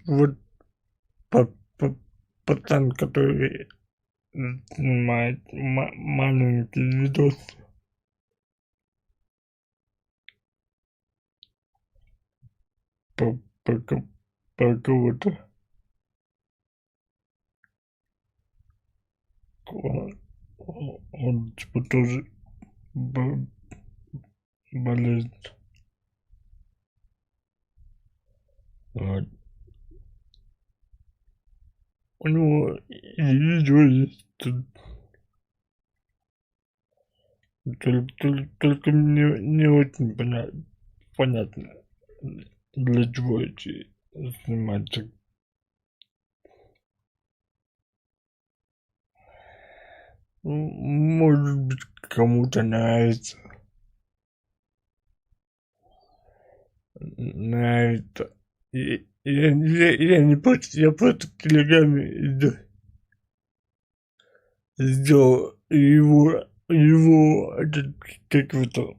вот пацан, который снимает маленький видос. Про кого-то. Он типа тоже болеет. Вот. У него видео есть тут. Только мне не очень понятно, для чего эти снимать. Может быть, кому-то нравится. Нравится. Я не против, я просто в Телеграме сделал его этот, как это,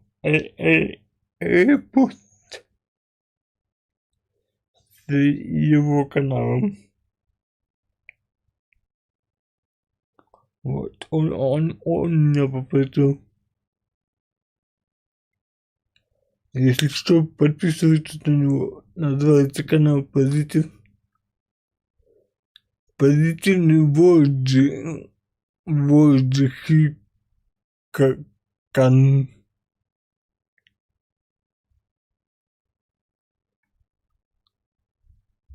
репост с его каналом. Вот, он меня попросил. Если что, подписывайтесь на него. Называется канал Позитив. Позитивный вождь хикан.